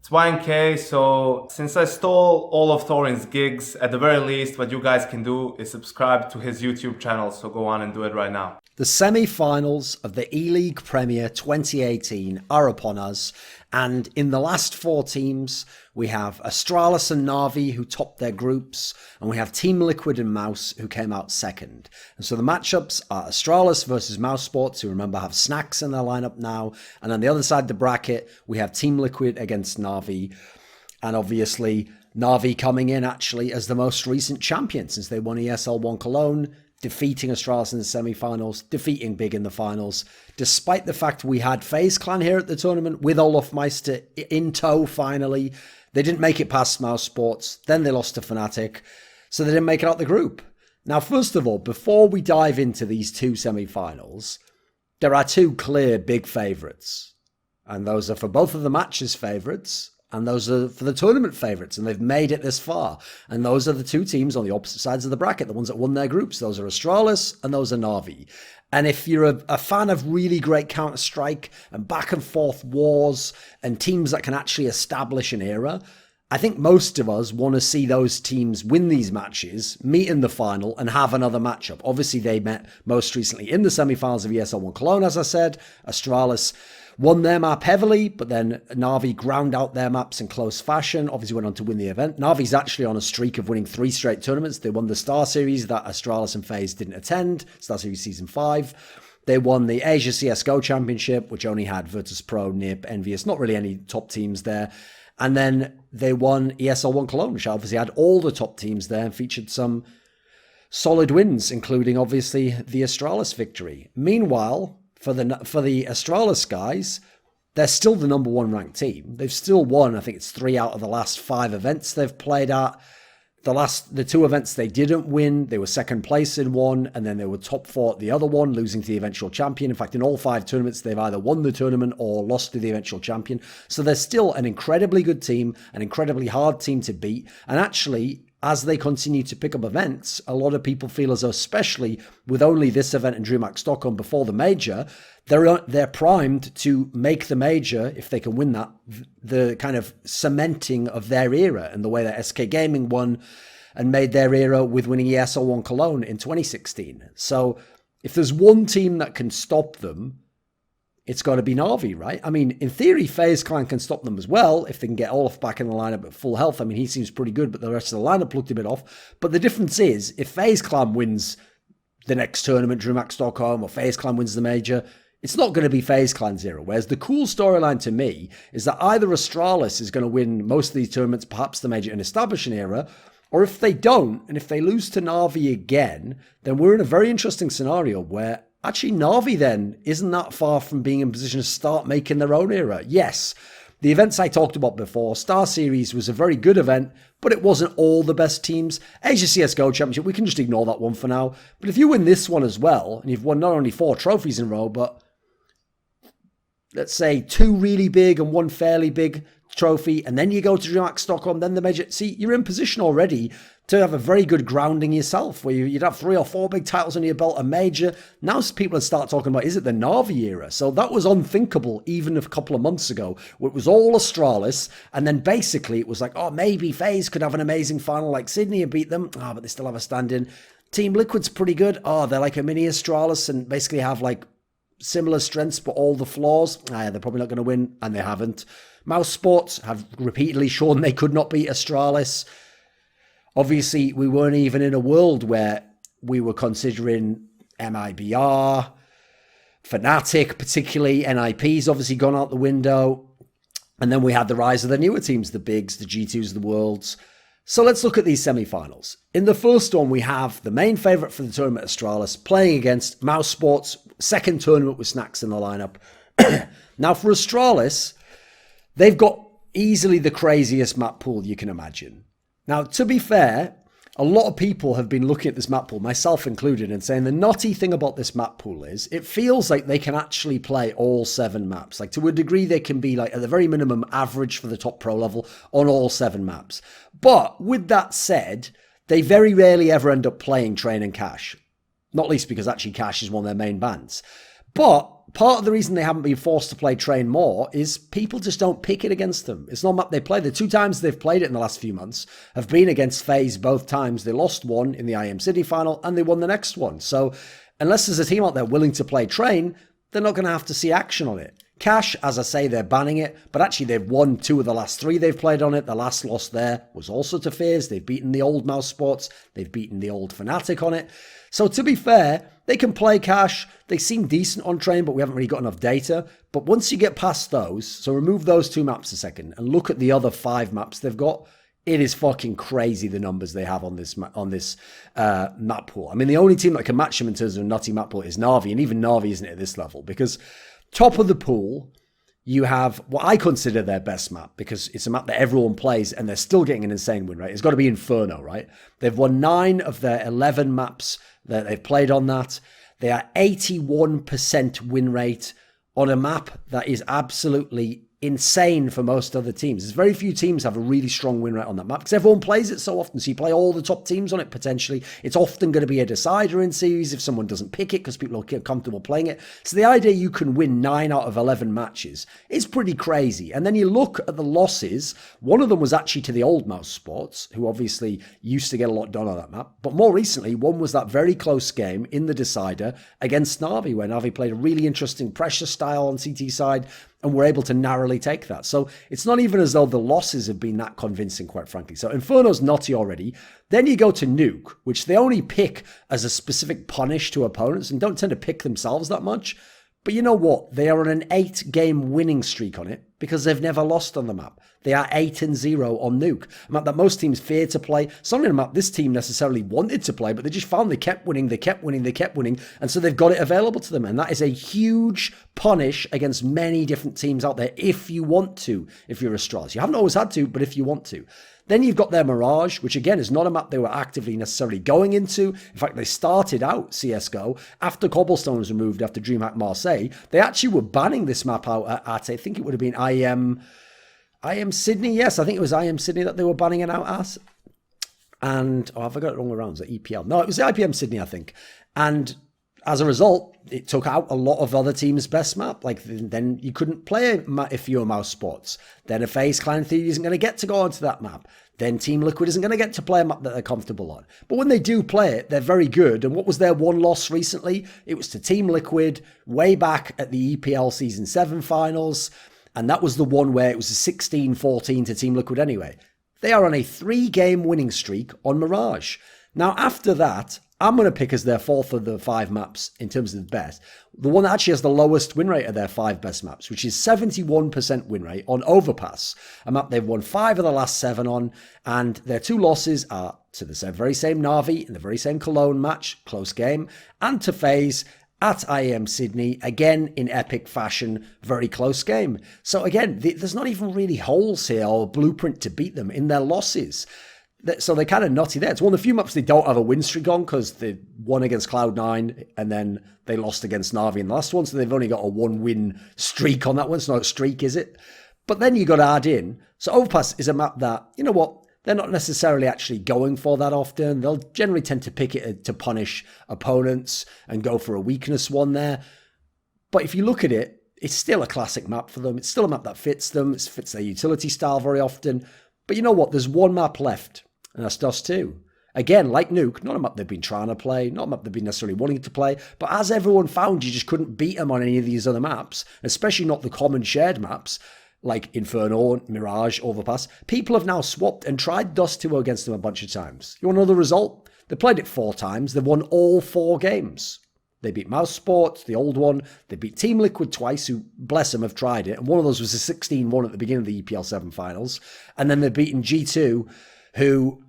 It's YNK, so since I stole all of Thorin's gigs, at the very least, what you guys can do is subscribe to his YouTube channel, so go on and do it right now. The semi-finals of the E-League Premier 2018 are upon us, and in the last four teams, we have Astralis and Na'Vi who topped their groups, and we have Team Liquid and mouz who came out second. And so the matchups are Astralis versus mouzsports, who remember have Snacks in their lineup now, and on the other side of the bracket, we have Team Liquid against Na'Vi, and obviously Na'Vi coming in actually as the most recent champion since they won ESL 1 Cologne, defeating Astralis in the semi-finals, defeating Big in the finals, despite the fact we had FaZe Clan here at the tournament with Olaf Meister in tow finally. They didn't make it past mouzsports, then they lost to Fnatic, so they didn't make it out the group. Now, first of all, before we dive into these two semi-finals, there are two clear big favourites, and those are for both of the matches favourites, and those are for the tournament favourites, and they've made it this far. And those are the two teams on the opposite sides of the bracket, the ones that won their groups. Those are Astralis and those are Na'Vi. And if you're a fan of really great Counter-Strike and back and forth wars and teams that can actually establish an era, I think most of us want to see those teams win these matches, meet in the final, and have another matchup. Obviously, they met most recently in the semi-finals of ESL 1 Cologne, as I said. Astralis won their map heavily, but then Na'Vi ground out their maps in close fashion. Obviously went on to win the event. Na'Vi's actually on a streak of winning 3 straight tournaments. They won the Star Series that Astralis and FaZe didn't attend, Star Series Season 5. They won the Asia CSGO Championship, which only had Virtus.pro, NiP, Envious, not really any top teams there. And then they won ESL 1 Cologne, which obviously had all the top teams there and featured some solid wins, including obviously the Astralis victory. Meanwhile, for the Astralis guys, they're still the number 1 ranked team. They've still won, I think it's 3 out of the last 5 events they've played at. The 2 events they didn't win, they were second place in one, and then they were top 4 at the other one, losing to the eventual champion. In fact, in all 5 tournaments, they've either won the tournament or lost to the eventual champion. So they're still an incredibly good team, an incredibly hard team to beat, and actually, as they continue to pick up events, a lot of people feel as though, especially with only this event in DreamHack Stockholm before the major, they're primed to make the major, if they can win that, the kind of cementing of their era and the way that SK Gaming won and made their era with winning ESL 1 Cologne in 2016. So if there's one team that can stop them, it's got to be Na'Vi, right? I mean, in theory, FaZe Clan can stop them as well if they can get Olaf back in the lineup at full health. I mean, he seems pretty good, but the rest of the lineup looked a bit off. But the difference is, if FaZe Clan wins the next tournament, DreamHack Stockholm, or FaZe Clan wins the major, it's not going to be FaZe Clan's era. Whereas the cool storyline to me is that either Astralis is going to win most of these tournaments, perhaps the major, and establish an era, or if they don't, and if they lose to Na'Vi again, then we're in a very interesting scenario where actually Na'Vi then isn't that far from being in position to start making their own era. Yes, the events I talked about before, Star Series was a very good event, but it wasn't all the best teams. Asia CSGO Championship, we can just ignore that one for now. But if you win this one as well, and you've won not only 4 trophies in a row, but let's say 2 really big and 1 fairly big trophy, and then you go to DreamHack Stockholm, then the major. See, you're in position already to have a very good grounding yourself, where you'd have 3 or 4 big titles under your belt, a major. Now people start talking about, is it the Na'Vi era? So that was unthinkable even a couple of months ago, where it was all Astralis, and then basically it was like, oh, maybe FaZe could have an amazing final like Sydney and beat them. But they still have a stand-in. Team Liquid's pretty good. They're like a mini Astralis and basically have like similar strengths but all the flaws. They're probably not going to win, and they haven't. mouzsports have repeatedly shown they could not beat Astralis. Obviously, we weren't even in a world where we were considering MIBR, Fnatic, particularly. NIP's obviously gone out the window. And then we had the rise of the newer teams, the Bigs, the G2s, the Worlds. So let's look at these semi-finals. In the first one, we have the main favourite for the tournament, Astralis, playing against mouzsports, second tournament with Snacks in the lineup. Now, for Astralis, they've got easily the craziest map pool you can imagine. Now, to be fair, a lot of people have been looking at this map pool, myself included, and saying the naughty thing about this map pool is it feels like they can actually play all 7 maps. Like, to a degree, they can be, like, at the very minimum, average for the top pro level on all 7 maps. But with that said, they very rarely ever end up playing Train and Cash. Not least because actually Cash is one of their main bans. But part of the reason they haven't been forced to play Train more is people just don't pick it against them. It's not a map they play. The 2 times they've played it in the last few months have been against FaZe both times. They lost one in the IM City final and they won the next one. So unless there's a team out there willing to play Train, they're not going to have to see action on it. Cash, as I say, they're banning it, but actually they've won 2 of the last 3 they've played on it. The last loss there was also to FaZe. They've beaten the old mouz sports. They've beaten the old Fnatic on it. So to be fair, they can play Cash. They seem decent on Train, but we haven't really got enough data. But once you get past those, so remove those 2 maps a second and look at the other 5 maps they've got, it is fucking crazy the numbers they have on this map pool. I mean, the only team that can match them in terms of a nutty map pool is Na'Vi, and even Na'Vi isn't at this level because top of the pool, you have what I consider their best map because it's a map that everyone plays and they're still getting an insane win rate. It's got to be Inferno, right? They've won 9 of their 11 maps that they've played on that. They are 81% win rate on a map that is absolutely insane for most other teams. There's very few teams have a really strong win rate on that map because everyone plays it so often. So you play all the top teams on it potentially. It's often going to be a decider in series if someone doesn't pick it because people are comfortable playing it. So the idea you can win 9 out of 11 matches is pretty crazy. And then you look at the losses. One of them was actually to the old mouz sports, who obviously used to get a lot done on that map. But more recently, one was that very close game in the decider against Na'Vi, where Na'Vi played a really interesting pressure style on CT side and were able to narrowly take that. So it's not even as though the losses have been that convincing, quite frankly. So Inferno's nutty already. Then you go to Nuke, which they only pick as a specific punish to opponents and don't tend to pick themselves that much. But you know what? They are on an 8-game winning streak on it because they've never lost on the map. They are 8-0 on Nuke, a map that most teams fear to play. It's not a map this team necessarily wanted to play, but they just found they kept winning, and so they've got it available to them. And that is a huge punish against many different teams out there if you want to, if you're Astralis. You haven't always had to, but if you want to. Then you've got their Mirage, which again is not a map they were actively necessarily going into. In fact, they started out CSGO after Cobblestone was removed after DreamHack Marseille. They actually were banning this map out at I think it would have been IM Sydney. Yes, I think it was IM Sydney that they were banning it out at. And, have I got it wrong around? Was it EPL? No, it was IPM Sydney, I think. And as a result, it took out a lot of other teams' best map. Like, then you couldn't play if you were mouz sports. Then a FaZe Clan Theory isn't going to get to go onto that map. Then Team Liquid isn't going to get to play a map that they're comfortable on. But when they do play it, they're very good. And what was their one loss recently? It was to Team Liquid way back at the EPL Season 7 finals. And that was the one where it was a 16-14 to Team Liquid anyway. They are on a 3-game winning streak on Mirage. Now, after that, I'm going to pick as their 4th of the 5 maps in terms of the best. The one that actually has the lowest win rate of their 5 best maps, which is 71% win rate on Overpass, a map they've won 5 of the last 7 on, and their 2 losses are to the very same Na'Vi in the very same Cologne match, close game, and to FaZe at IEM Sydney, again in epic fashion, very close game. So again, there's not even really holes here or blueprint to beat them in their losses. So they're kind of nutty there. It's one of the few maps they don't have a win streak on because they won against Cloud9 and then they lost against Na'Vi in the last one. So they've only got a 1-win streak on that one. It's not a streak, is it? But then you got to add in. So Overpass is a map that, you know what, they're not necessarily actually going for that often. They'll generally tend to pick it to punish opponents and go for a weakness one there. But if you look at it, it's still a classic map for them. It's still a map that fits them. It fits their utility style very often. But you know what? There's one map left, and that's Dust 2. Again, like Nuke, not a map they've been trying to play, not a map they've been necessarily wanting to play, but as everyone found, you just couldn't beat them on any of these other maps, especially not the common shared maps, like Inferno, Mirage, Overpass. People have now swapped and tried Dust 2 against them a bunch of times. You want to know the result? They played it 4 times. They've won all 4 games. They beat mouz sports, the old one. They beat Team Liquid twice, who, bless them, have tried it. And one of those was a 16-1 at the beginning of the EPL 7 finals. And then they've beaten G2, who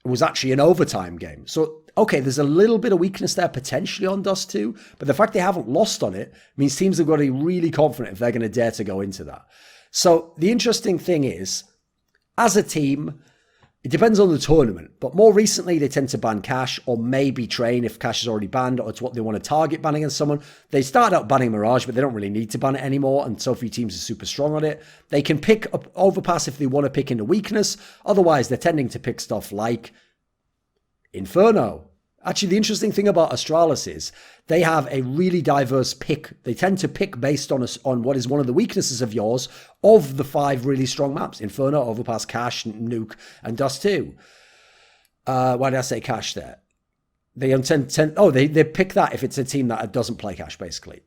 was actually an overtime game. So, okay, there's a little bit of weakness there potentially on Dust 2, but the fact they haven't lost on it means teams have got to be really confident if they're going to dare to go into that. So the interesting thing is, as a team, it depends on the tournament, but more recently they tend to ban Cash or maybe Train if Cash is already banned or it's what they want to target banning against someone. They started out banning Mirage, but they don't really need to ban it anymore, and so few teams are super strong on it. They can pick up Overpass if they want to pick into weakness. Otherwise, they're tending to pick stuff like Inferno, Actually, the interesting thing about Astralis is they have a really diverse pick. They tend to pick based on what is one of the weaknesses of yours of the 5 really strong maps: Inferno, Overpass, Cache, Nuke, and Dust 2. Why did I say Cache there? They pick that if it's a team that doesn't play Cache, basically.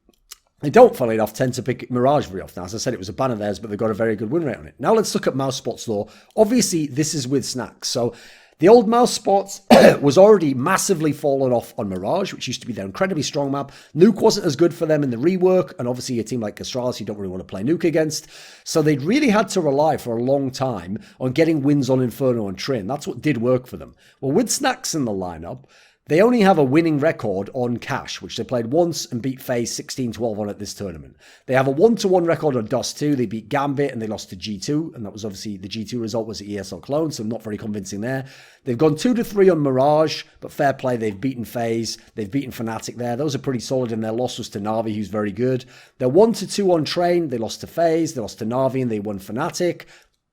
They don't, funnily enough, tend to pick Mirage very often. As I said, it was a ban of theirs, but they've got a very good win rate on it. Now let's look at mouse spots, though. Obviously, this is with snacks. So the old mouse spots was already massively fallen off on Mirage, which used to be their incredibly strong map. Nuke wasn't as good for them in the rework, and obviously a team like Astralis, you don't really want to play Nuke against. So they'd really had to rely for a long time on getting wins on Inferno and Trin. That's what did work for them. Well, with snacks in the lineup, they only have a winning record on Cache, which they played once and beat FaZe 16-12 on at this tournament. They have a 1-1 record on Dust 2. They beat Gambit and they lost to G2. And that was obviously the G2 result was the ESL clone, so not very convincing there. They've gone 2-3 on Mirage, but fair play. They've beaten FaZe. They've beaten Fnatic there. Those are pretty solid, and their loss was to Na'Vi, who's very good. They're 1-2 on Train. They lost to FaZe. They lost to Na'Vi, and they won Fnatic.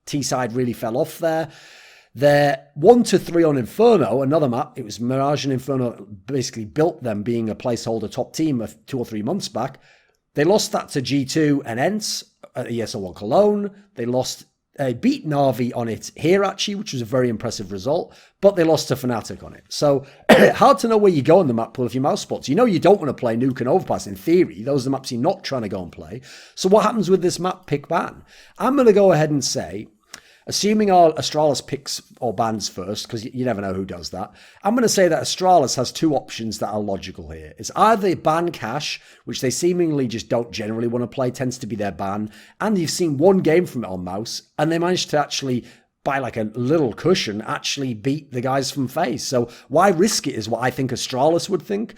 T-side really fell off there. They're 1-3 on Inferno, another map. It was Mirage and Inferno basically built them being a placeholder top team 2 or 3 months back. They lost that to G2 and ENCE at ESL1 Cologne. They beat Na'Vi on it here, actually, which was a very impressive result, but they lost to Fnatic on it. So hard to know where you go on the map pool of your mouse spots. You know you don't want to play Nuke and Overpass. In theory, those are the maps you're not trying to go and play. So what happens with this map pick ban? I'm going to go ahead and say, assuming our Astralis picks or bans first, because you never know who does that, I'm going to say that Astralis has 2 options that are logical here. It's either ban Cache, which they seemingly just don't generally want to play, tends to be their ban, and you've seen 1 game from it on mouse, and they managed to actually, by like a little cushion, actually beat the guys from FaZe. So why risk it is what I think Astralis would think.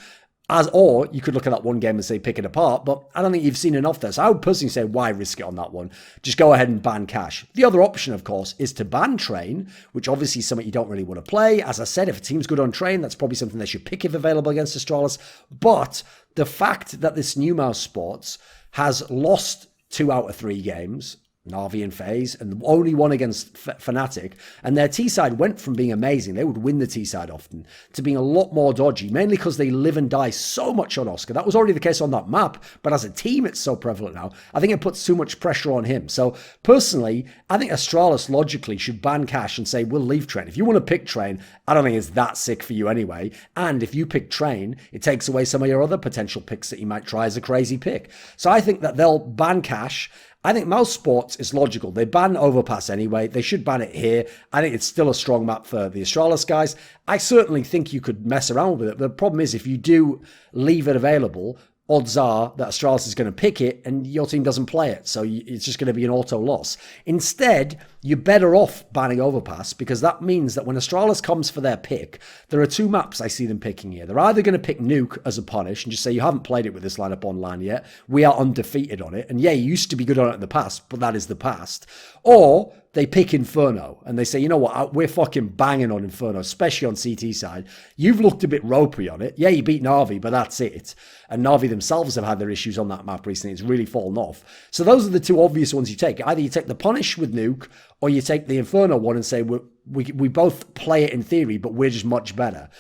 Or you could look at that 1 game and say pick it apart, but I don't think you've seen enough there. So I would personally say, why risk it on that one? Just go ahead and ban Cache. The other option, of course, is to ban Train, which obviously is something you don't really want to play. As I said, if a team's good on Train, that's probably something they should pick if available against Astralis. But the fact that this new mouse sports has lost 2 out of 3 games, Na'Vi and FaZe, and only won against Fnatic. And their T-side went from being amazing, they would win the T-side often, to being a lot more dodgy, mainly because they live and die so much on Oscar. That was already the case on that map, but as a team, it's so prevalent now. I think it puts too much pressure on him. So personally, I think Astralis logically should ban Cache and say, we'll leave Train. If you want to pick Train, I don't think it's that sick for you anyway. And if you pick Train, it takes away some of your other potential picks that you might try as a crazy pick. So I think that they'll ban Cache. I think mouse sports is logical. They ban Overpass anyway. They should ban it here. I think it's still a strong map for the Astralis guys. I certainly think you could mess around with it. The problem is if you do leave it available, odds are that Astralis is going to pick it and your team doesn't play it. So it's just going to be an auto loss. Instead, you're better off banning Overpass because that means that when Astralis comes for their pick, there are 2 maps I see them picking here. They're either going to pick Nuke as a punish and just say, you haven't played it with this lineup online yet. We are undefeated on it. And yeah, you used to be good on it in the past, but that is the past. Or they pick Inferno and they say, you know what, we're fucking banging on Inferno, especially on CT side. You've looked a bit ropey on it. Yeah, you beat Na'Vi, but that's it. And Na'Vi themselves have had their issues on that map recently. It's really fallen off. So those are the 2 obvious ones you take. Either you take the punish with Nuke or you take the Inferno one and say, we both play it in theory, but we're just much better.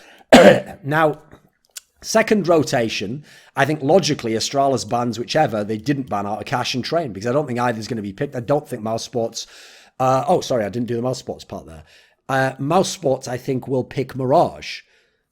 Now, second rotation, I think logically Astralis bans whichever they didn't ban out of Cache and Train because I don't think either's going to be picked. I don't think mouse sports... sorry, I didn't do the mouse sports part there. Mouse sports, I think, will pick Mirage.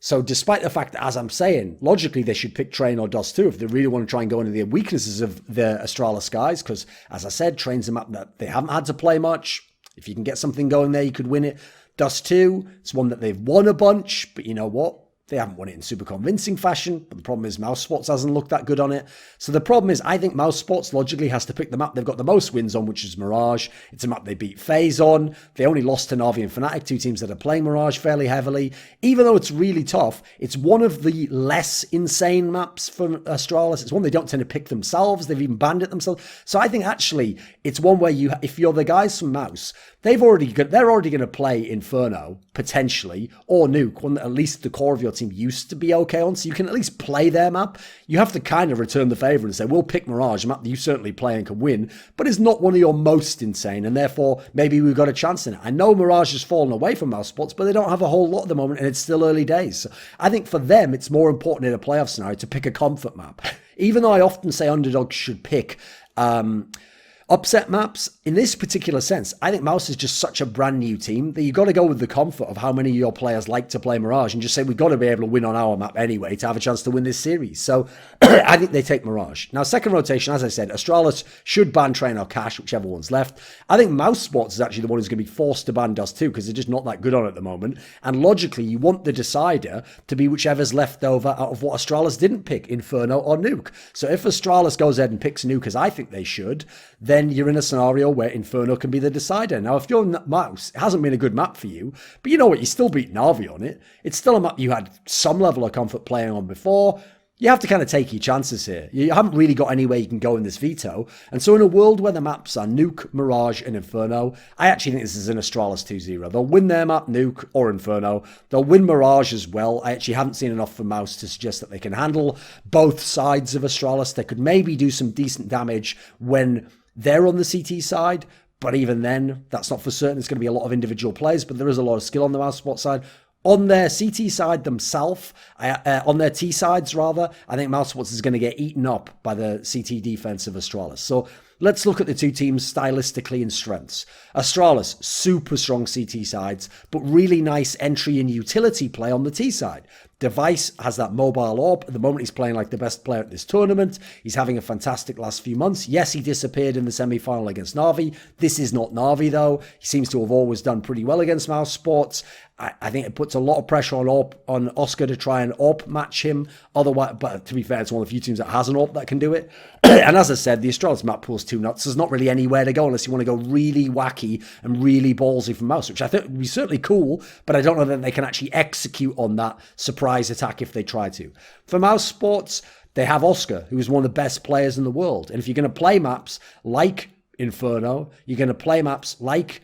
So despite the fact that, as I'm saying, logically they should pick Train or Dust 2 if they really want to try and go into the weaknesses of the Astralis guys, because, as I said, Train's a map that they haven't had to play much. If you can get something going there, you could win it. Dust 2, it's one that they've won a bunch, but you know what? They haven't won it in super convincing fashion, but the problem is Mouse Sports hasn't looked that good on it. So the problem is I think Mouse Sports logically has to pick the map they've got the most wins on, which is Mirage. It's a map they beat FaZe on. They only lost to Na'Vi and Fnatic, 2 teams that are playing Mirage fairly heavily. Even though it's really tough, it's one of the less insane maps for Astralis. It's one they don't tend to pick themselves. They've even banned it themselves. So I think actually it's one where if you're the guys from Mouse, they're already going to play Inferno potentially, or Nuke, one that at least the core of your team used to be okay on, so you can at least play their map. You have to kind of return the favour and say, we'll pick Mirage, a map that you certainly play and can win, but it's not one of your most insane, and therefore maybe we've got a chance in it. I know Mirage has fallen away from mouzSports, but they don't have a whole lot at the moment, and it's still early days. So I think for them, it's more important in a playoff scenario to pick a comfort map. Even though I often say underdogs should pick upset maps, in this particular sense, I think mouz is just such a brand new team that you've got to go with the comfort of how many of your players like to play Mirage and just say, we've got to be able to win on our map anyway to have a chance to win this series. So I think they take Mirage. Now, second rotation, as I said, Astralis should ban Train or Cash, whichever one's left. I think mouzSports is actually the one who's going to be forced to ban Dust too, because they're just not that good on it at the moment. And logically, you want the decider to be whichever's left over out of what Astralis didn't pick, Inferno or Nuke. So if Astralis goes ahead and picks Nuke, as I think they should, then you're in a scenario where Inferno can be the decider. Now, if your mouse, it hasn't been a good map for you, but you know what, you still beat Na'Vi on it. It's still a map you had some level of comfort playing on before. You have to kind of take your chances here. You haven't really got anywhere you can go in this veto. And so in a world where the maps are Nuke, Mirage, and Inferno, I actually think this is an Astralis 2-0. They'll win their map, Nuke or Inferno. They'll win Mirage as well. I actually haven't seen enough from mouz to suggest that they can handle both sides of Astralis. They could maybe do some decent damage when they're on the CT side, but even then, that's not for certain. It's going to be a lot of individual plays, but there is a lot of skill on the mouzSports side. On their CT side themselves, on their T sides rather, I think mouzSports is going to get eaten up by the CT defense of Astralis. So let's look at the two teams stylistically in strengths. Astralis, super strong CT sides, but really nice entry and utility play on the T side. Device has that mobile orb. At the moment, he's playing like the best player at this tournament. He's having a fantastic last few months. Yes, he disappeared in the semi-final against Na'Vi. This is not Na'Vi, though. He seems to have always done pretty well against mouzSports. I think it puts a lot of pressure on Oscar to try and AWP match him. Otherwise, but to be fair, it's one of the few teams that has an AWP that can do it. And as I said, the Astralis map pool's too nuts. There's not really anywhere to go unless you want to go really wacky and really ballsy from mouz, which I think would be certainly cool, but I don't know that they can actually execute on that surprise attack if they try to. For mouzSports, they have Oscar, who is one of the best players in the world. And if you're going to play maps like Inferno, you're going to play maps like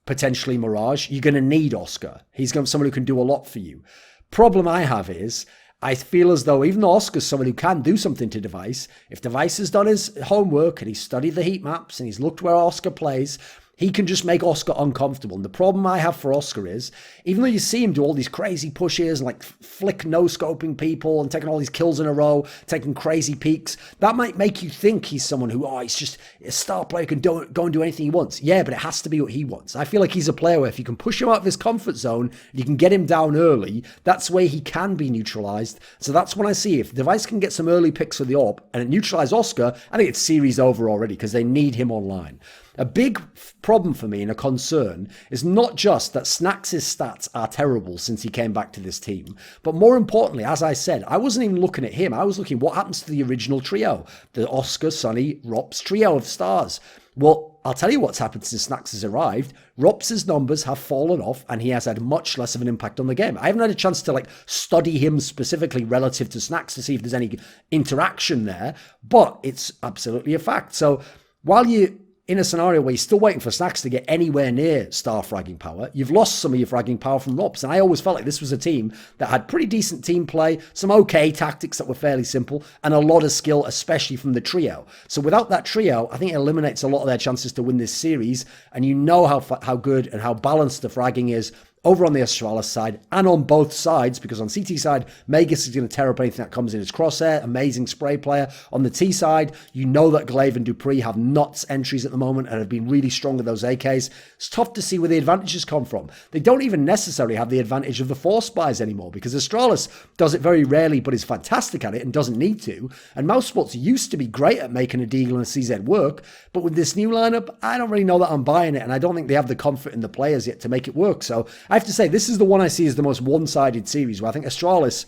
potentially Mirage, you're going to need Oscar. He's going to be someone who can do a lot for you. Problem I have is, I feel as though even though Oscar's someone who can do something to Device, if Device has done his homework and he's studied the heat maps and he's looked where Oscar plays, he can just make Oscar uncomfortable. And the problem I have for Oscar is, even though you see him do all these crazy pushes and like flick no-scoping people and taking all these kills in a row, taking crazy peeks, that might make you think he's someone who, he's just a star player, can go and do anything he wants. Yeah, but it has to be what he wants. I feel like he's a player where if you can push him out of his comfort zone, you can get him down early, that's where he can be neutralized. So that's when I see if Device can get some early picks for the AWP and it neutralize Oscar, I think it's series over already because they need him online. A big problem for me and a concern is not just that Snax' stats are terrible since he came back to this team, but more importantly, as I said, I wasn't even looking at him. I was looking what happens to the original trio, the Oscar, Sonny, Rops trio of stars. Well, I'll tell you what's happened since Snax has arrived. Rops' numbers have fallen off and he has had much less of an impact on the game. I haven't had a chance to study him specifically relative to Snax to see if there's any interaction there, but it's absolutely a fact. So while you in a scenario where you're still waiting for Snax to get anywhere near star fragging power, you've lost some of your fragging power from Rops. And I always felt like this was a team that had pretty decent team play, some okay tactics that were fairly simple, and a lot of skill, especially from the trio. So without that trio, I think it eliminates a lot of their chances to win this series. And you know how good and how balanced the fragging is over on the Astralis side and on both sides, because on CT side, Magus is going to tear up anything that comes in his crosshair. Amazing spray player. On the T side, you know that Glaive and Dupree have nuts entries at the moment and have been really strong with those AKs. It's tough to see where the advantages come from. They don't even necessarily have the advantage of the force buys anymore, because Astralis does it very rarely but is fantastic at it and doesn't need to. And mouzSports used to be great at making a Deagle and a CZ work, but with this new lineup, I don't really know that I'm buying it, and I don't think they have the comfort in the players yet to make it work. So I have to say, this is the one I see as the most one-sided series, where I think Astralis,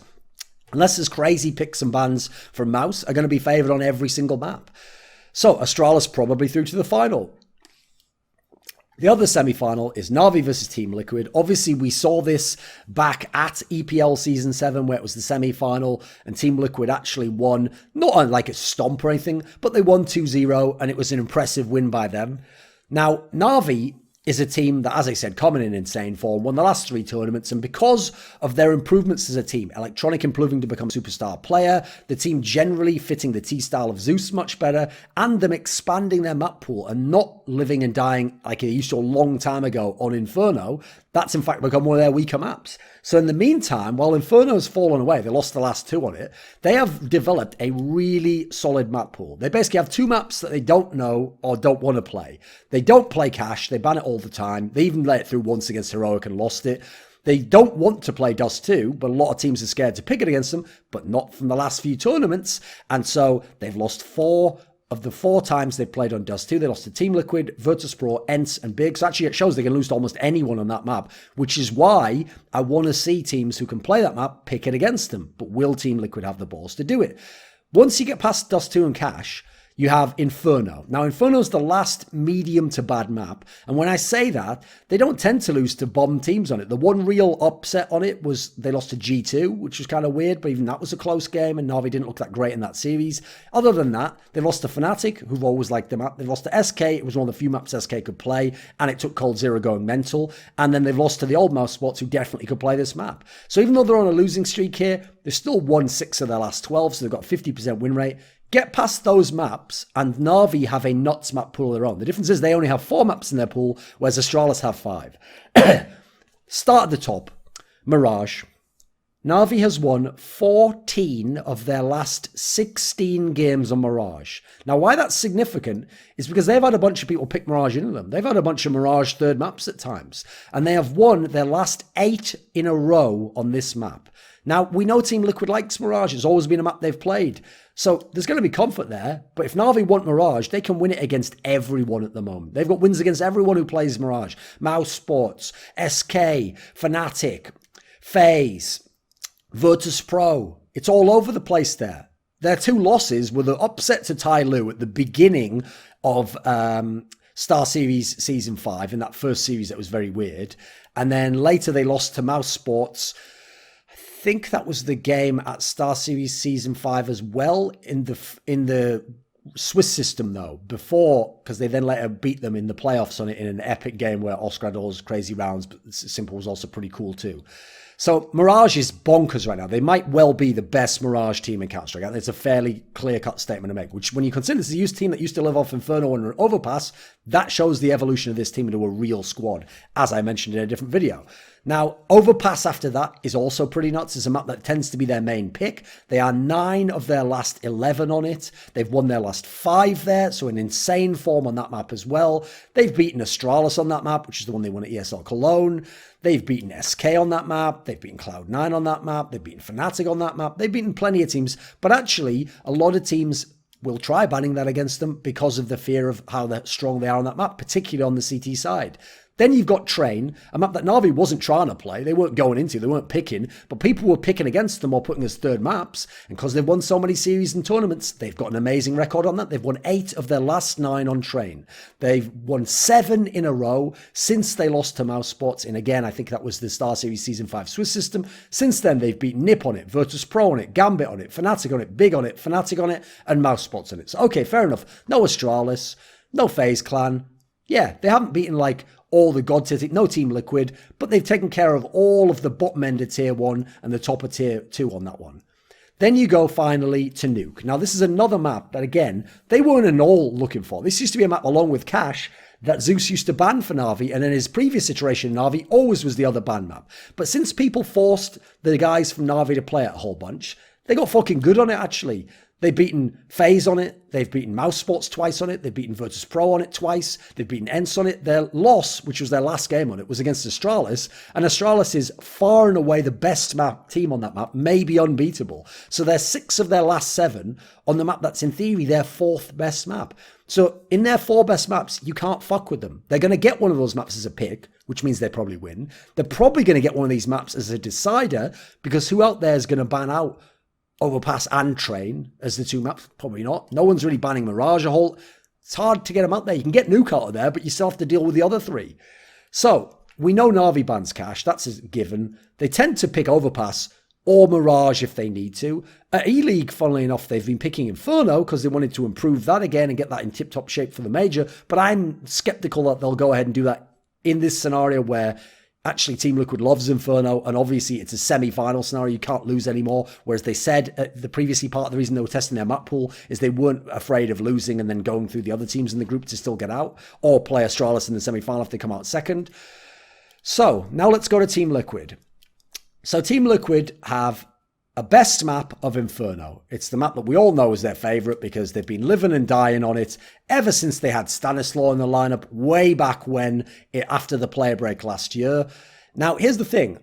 unless there's crazy picks and bans from mouz, are going to be favoured on every single map. So Astralis probably through to the final. The other semi-final is Na'Vi versus Team Liquid. Obviously, we saw this back at EPL Season 7, where it was the semi-final, and Team Liquid actually won, not on like a stomp or anything, but they won 2-0, and it was an impressive win by them. Now, Na'Vi is a team that, as I said, coming in insane form, won the last 3 tournaments, and because of their improvements as a team, Electronic improving to become a superstar player, the team generally fitting the T-style of Zeus much better, and them expanding their map pool and not living and dying like they used to a long time ago on Inferno, that's in fact become one of their weaker maps. So in the meantime, while Inferno's fallen away, they lost the last 2 on it, they have developed a really solid map pool. They basically have 2 maps that they don't know or don't want to play. They don't play Cache, they ban it all the time. They even let it through once against Heroic and lost it. They don't want to play Dust 2, but a lot of teams are scared to pick it against them, but not from the last few tournaments. And so they've lost 4 of the 4 times they've played on Dust 2. They lost to Team Liquid, Virtus.pro, ENCE, and Big. So actually it shows they can lose to almost anyone on that map, which is why I want to see teams who can play that map pick it against them. But will Team Liquid have the balls to do it? Once you get past Dust 2 and Cache, you have Inferno. Now, Inferno is the last medium to bad map. And when I say that, they don't tend to lose to bomb teams on it. The one real upset on it was they lost to G2, which was kind of weird, but even that was a close game, and Na'Vi didn't look that great in that series. Other than that, they lost to Fnatic, who've always liked the map. They lost to SK. It was one of the few maps SK could play, and it took Cold Zero going mental. And then they've lost to the old mouse spots, who definitely could play this map. So even though they're on a losing streak here, they've still won 6 of their last 12, so they've got 50% win rate. Get past those maps, and Na'Vi have a nuts map pool of their own. The difference is they only have 4 maps in their pool, whereas Astralis have 5. Start at the top. Mirage. Na'Vi has won 14 of their last 16 games on Mirage. Now, why that's significant is because they've had a bunch of people pick Mirage into them. They've had a bunch of Mirage third maps at times, and they have won their last 8 in a row on this map. Now, we know Team Liquid likes Mirage. It's always been a map they've played. So there's going to be comfort there. But if Na'Vi want Mirage, they can win it against everyone at the moment. They've got wins against everyone who plays Mirage. Mouse Sports, SK, Fnatic, FaZe, Virtus.pro. It's all over the place there. Their 2 losses were the upset to Tai Lu at the beginning of Star Series Season 5, in that first series that was very weird. And then later they lost to Mouse Sports. I think that was the game at Star Series Season 5 as well in the Swiss system though, before, because they then later beat them in the playoffs on it in an epic game where Oscar had all those crazy rounds, but Simple was also pretty cool too. So Mirage is bonkers right now. They might well be the best Mirage team in Counter-Strike. It's a fairly clear-cut statement to make, which when you consider this is a team that used to live off Inferno and Overpass, that shows the evolution of this team into a real squad, as I mentioned in a different video. Now, Overpass after that is also pretty nuts. It's a map that tends to be their main pick. They are 9 of their last 11 on it. They've won their last 5 there, so an insane form on that map as well. They've beaten Astralis on that map, which is the one they won at ESL Cologne. They've beaten SK on that map. They've beaten Cloud9 on that map. They've beaten Fnatic on that map. They've beaten plenty of teams, but actually a lot of teams will try banning that against them because of the fear of how strong they are on that map, particularly on the CT side. Then you've got Train, a map that Na'Vi wasn't trying to play. They weren't going into, they weren't picking, but people were picking against them or putting as third maps. And because they've won so many series and tournaments, they've got an amazing record on that. They've won 8 of their last 9 on Train. They've won 7 in a row since they lost to Mouse Sports. And again, I think that was the Star Series Season 5 Swiss system. Since then, they've beaten Nip on it, Virtus.pro on it, Gambit on it, Fnatic on it, Big on it, Fnatic on it, and Mouse Sports on it. So, okay, fair enough. No Astralis, no FaZe Clan. Yeah, they haven't beaten like all the god tier, no Team Liquid, but they've taken care of all of the bottom end of tier 1 and the top of tier 2 on that one. Then you go finally to Nuke. Now this is another map that again, they weren't at all looking for. This used to be a map along with Cache that Zeus used to ban for Na'Vi, and in his previous iteration Na'Vi always was the other ban map. But since people forced the guys from Na'Vi to play it a whole bunch, they got fucking good on it actually. They've beaten FaZe on it. They've beaten Mouse Sports twice on it. They've beaten Virtus.pro on it twice. They've beaten ENCE on it. Their loss, which was their last game on it, was against Astralis. And Astralis is far and away the best team on that map, maybe unbeatable. So they're 6 of their last 7 on the map that's in theory their 4th best map. So in their 4 best maps, you can't fuck with them. They're going to get one of those maps as a pick, which means they probably win. They're probably going to get one of these maps as a decider, because who out there is going to ban out Overpass and Train as the 2 maps? Probably not. No one's really banning Mirage a whole. It's hard to get them out there. You can get Nuke out of there, but you still have to deal with the other 3. So we know Na'Vi bans Cache. That's a given. They tend to pick Overpass or Mirage if they need to. At ELEAGUE, funnily enough, they've been picking Inferno because they wanted to improve that again and get that in tip-top shape for the major. But I'm skeptical that they'll go ahead and do that in this scenario where actually Team Liquid loves Inferno, and obviously it's a semi-final scenario, you can't lose anymore, whereas they said at the previously part of the reason they were testing their map pool is they weren't afraid of losing and then going through the other teams in the group to still get out, or play Astralis in the semi-final if they come out second. So now let's go to Team Liquid. So Team Liquid have a best map of Inferno. It's the map that we all know is their favourite because they've been living and dying on it ever since they had Stanislaw in the lineup way back when, after the player break last year. Now, here's the thing.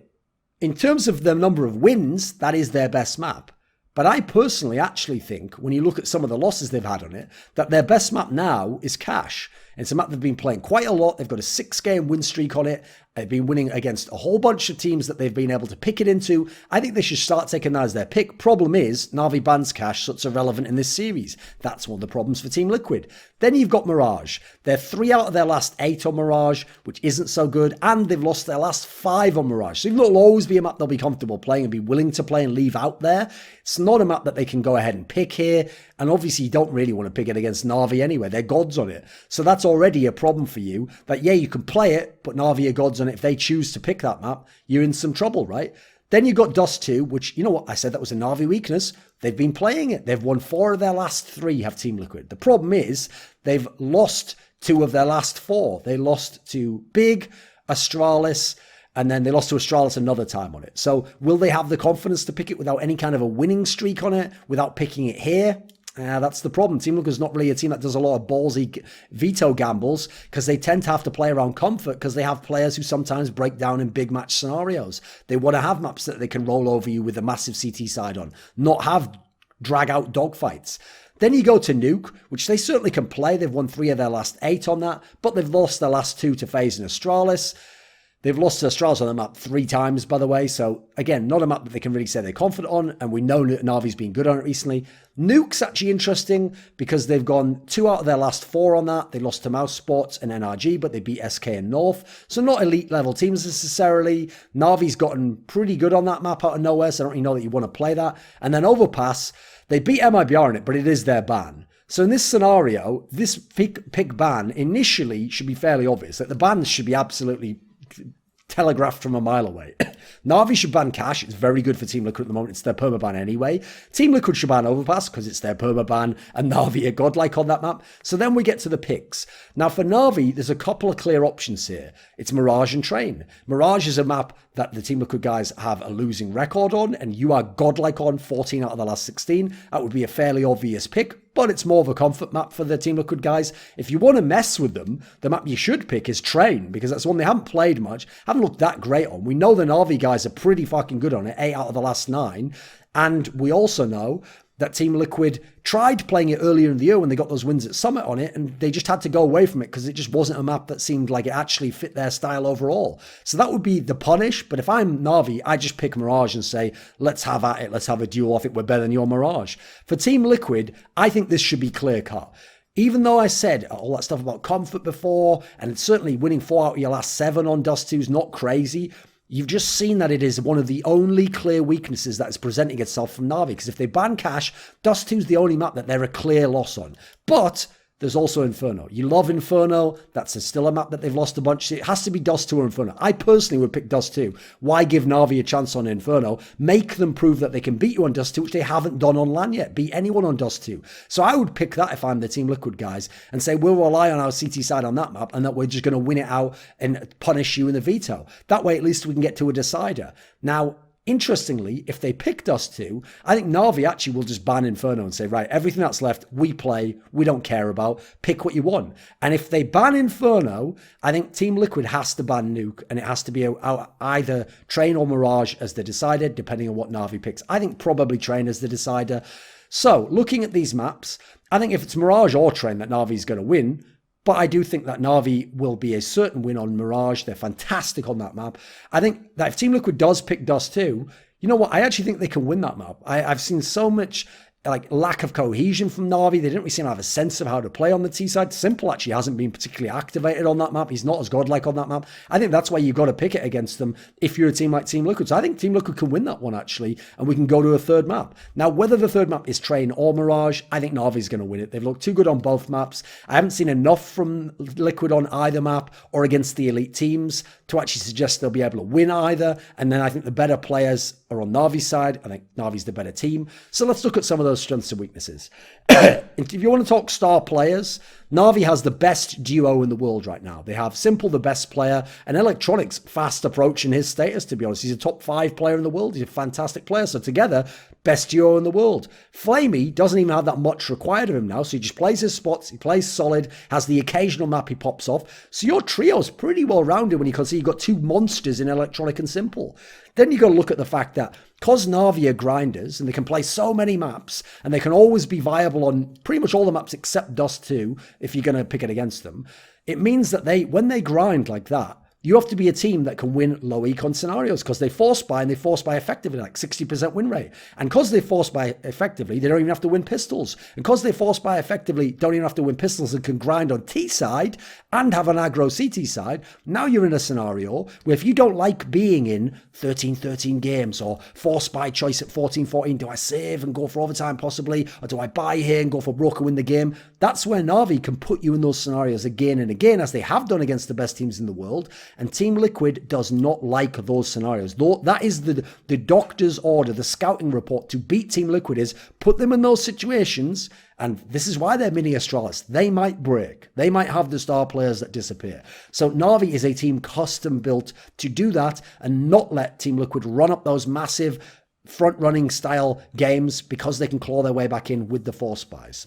In terms of the number of wins, that is their best map. But I personally actually think, when you look at some of the losses they've had on it, that their best map now is Cash. It's a map they've been playing quite a lot. They've got a 6-game win streak on it. They've been winning against a whole bunch of teams that they've been able to pick it into. I think they should start taking that as their pick. Problem is, Na'Vi bans Cash, so it's irrelevant in this series. That's one of the problems for Team Liquid. Then you've got Mirage. They're 3 out of their last 8 on Mirage, which isn't so good, and they've lost their last 5 on Mirage. So even though it'll always be a map they'll be comfortable playing and be willing to play and leave out there, it's not a map that they can go ahead and pick here. And obviously you don't really want to pick it against Na'Vi anyway. They're gods on it. So that's already a problem for you. That, yeah, you can play it, but Na'Vi are gods on it. If they choose to pick that map, you're in some trouble, right? Then you got Dust 2, which, you know what, I said that was a Na'Vi weakness. They've been playing it. They've won 4 of their last 3, have Team Liquid. The problem is they've lost 2 of their last 4. They lost to Big, Astralis, and then they lost to Astralis another time on it. So will they have the confidence to pick it without any kind of a winning streak on it, without picking it here? That's the problem. Team Liquid is not really a team that does a lot of ballsy veto gambles because they tend to have to play around comfort because they have players who sometimes break down in big match scenarios. They want to have maps that they can roll over you with a massive CT side on, not have drag out dogfights. Then you go to Nuke, which they certainly can play. They've won 3 of their last 8 on that, but they've lost their last 2 to FaZe and Astralis. They've lost to Astralis on the map 3 times, by the way. So, again, not a map that they can really say they're confident on. And we know Na'Vi's been good on it recently. Nuke's actually interesting because they've gone 2 out of their last 4 on that. They lost to Mouse Sports and NRG, but they beat SK and North. So not elite level teams necessarily. Na'Vi's gotten pretty good on that map out of nowhere. So I don't really know that you want to play that. And then Overpass, they beat MIBR on it, but it is their ban. So in this scenario, this pick ban initially should be fairly obvious. That the bans should be absolutely telegraphed from a mile away. Na'Vi should ban Cash. It's very good for Team Liquid at the moment. It's their permaban anyway. Team Liquid should ban Overpass because it's their permaban, and Na'Vi are godlike on that map. So then we get to the picks. Now for Na'Vi, there's a couple of clear options here. It's Mirage and Train. Mirage is a map that the Team Liquid guys have a losing record on, and you are godlike on 14 out of the last 16. That would be a fairly obvious pick, but it's more of a comfort map for the Team Liquid guys. If you want to mess with them, the map you should pick is Train, because that's one they haven't played much, haven't looked that great on. We know the Na'Vi guys are pretty fucking good on it, 8 out of the last 9, and we also know that Team Liquid tried playing it earlier in the year when they got those wins at Summit on it, and they just had to go away from it because it just wasn't a map that seemed like it actually fit their style overall. So that would be the punish, but if I'm Na'Vi, I just pick Mirage and say, let's have at it, let's have a duel, I think we're better than your Mirage. For Team Liquid, I think this should be clear cut. Even though I said all that stuff about comfort before, and certainly winning 4 out of your last 7 on Dust 2 is not crazy, you've just seen that it is one of the only clear weaknesses that is presenting itself from Na'Vi. Because if they ban Cash, Dust 2 is the only map that they're a clear loss on. But there's also Inferno. You love Inferno. That's still a map that they've lost a bunch. It has to be Dust 2 or Inferno. I personally would pick Dust 2. Why give Na'Vi a chance on Inferno? Make them prove that they can beat you on Dust 2, which they haven't done on LAN yet. Beat anyone on Dust 2. So I would pick that if I'm the Team Liquid guys and say we'll rely on our CT side on that map and that we're just going to win it out and punish you in the veto. That way at least we can get to a decider. Now, interestingly, if they pick Dust 2, I think Na'Vi actually will just ban Inferno and say, right, everything that's left, we play, we don't care about, pick what you want. And if they ban Inferno, I think Team Liquid has to ban Nuke, and it has to be either Train or Mirage as the decider, depending on what Na'Vi picks. I think probably Train as the decider. So, looking at these maps, I think if it's Mirage or Train that Na'Vi's going to win, but I do think that Na'Vi will be a certain win on Mirage. They're fantastic on that map. I think that if Team Liquid does pick Dust 2, you know what? I actually think they can win that map. I've seen so much like lack of cohesion from Na'Vi. They didn't really seem to have a sense of how to play on the T side. Simple actually hasn't been particularly activated on that map. He's not as godlike on that map. I think that's why you've got to pick it against them if you're a team like Team Liquid. So I think Team Liquid can win that one actually, and we can go to a third map. Now, whether the third map is Train or Mirage, I think Na'Vi's going to win it. They've looked too good on both maps. I haven't seen enough from Liquid on either map or against the elite teams to actually suggest they'll be able to win either. And then I think the better players are on Na'Vi's side. I think Na'Vi's the better team. So let's look at some of those strengths and weaknesses. If you want to talk star players, Na'Vi has the best duo in the world right now. They have Simple, the best player, and Electronics fast approaching his status, to be honest. He's a top 5 player in the world. He's a fantastic player. So together, best duo in the world. Flamey doesn't even have that much required of him now. So he just plays his spots. He plays solid, has the occasional map he pops off. So your trio's pretty well rounded when you can see you've got 2 monsters in Electronic and Simple. Then you've got to look at the fact that because Na'Vi are grinders and they can play so many maps and they can always be viable on pretty much all the maps except Dust 2 if you're going to pick it against them, it means that when they grind like that, you have to be a team that can win low econ scenarios because they force buy and they force buy effectively, like 60% win rate. And because they force buy effectively, they don't even have to win pistols. And because they force buy effectively, don't even have to win pistols and can grind on T side and have an aggro CT side. Now you're in a scenario where if you don't like being in 13-13 games or force buy choice at 14-14, do I save and go for overtime possibly? Or do I buy here and go for broke and win the game? That's where Na'Vi can put you in those scenarios again and again, as they have done against the best teams in the world. And Team Liquid does not like those scenarios. Though that is the doctor's order, the scouting report to beat Team Liquid is put them in those situations. And this is why they're mini Astralis. They might break. They might have the star players that disappear. So Na'Vi is a team custom built to do that and not let Team Liquid run up those massive front-running style games because they can claw their way back in with the force buys.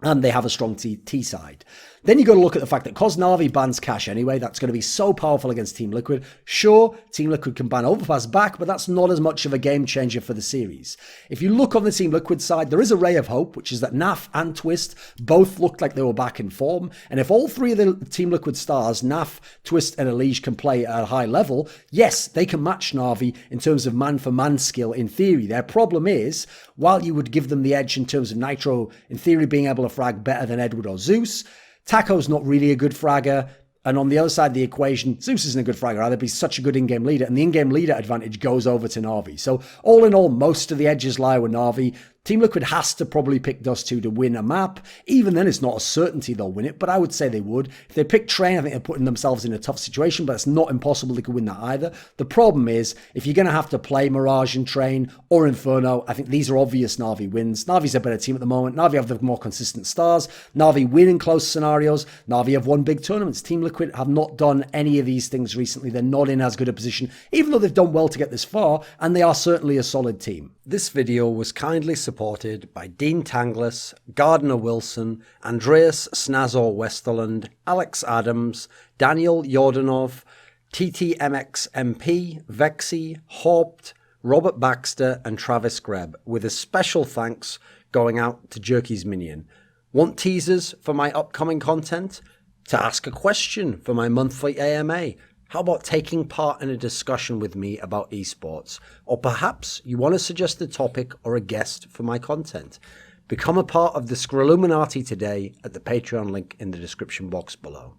And they have a strong T side. Then you got to look at the fact that because Na'Vi bans cash anyway, that's going to be so powerful against Team Liquid. Sure, Team Liquid can ban Overpass back, but that's not as much of a game changer for the series. If you look on the Team Liquid side, there is a ray of hope, which is that Naf and Twist both looked like they were back in form. And if all 3 of the Team Liquid stars, Naf, Twist, and ELEAGUE, can play at a high level, yes, they can match Na'Vi in terms of man-for-man skill in theory. Their problem is, while you would give them the edge in terms of Nitro, in theory being able to frag better than Edward or Zeus, Taco's not really a good fragger. And on the other side of the equation, Zeus isn't a good fragger either, but he's such a good in-game leader, and the in-game leader advantage goes over to Na'Vi. So all in all, most of the edges lie with Na'Vi. Team Liquid has to probably pick Dust 2 to win a map. Even then, it's not a certainty they'll win it, but I would say they would. If they pick Train, I think they're putting themselves in a tough situation, but it's not impossible they could win that either. The problem is, if you're going to have to play Mirage and Train or Inferno, I think these are obvious Na'Vi wins. Na'Vi's a better team at the moment. Na'Vi have the more consistent stars. Na'Vi win in close scenarios. Na'Vi have won big tournaments. Team Liquid have not done any of these things recently. They're not in as good a position, even though they've done well to get this far, and they are certainly a solid team. This video was kindly supported by Dean Tanglis, Gardner Wilson, Andreas Snazore Westerlund, Alex Adams, Daniel Yordanov, TTMXMP, VeXii, HawpT, Robert Baxter, and Travis Greb, with a special thanks going out to Jerky's Minion. Want teasers for my upcoming content? To ask a question for my monthly AMA? How about taking part in a discussion with me about esports? Or perhaps you want to suggest a topic or a guest for my content? Become a part of the Scrilluminati today at the Patreon link in the description box below.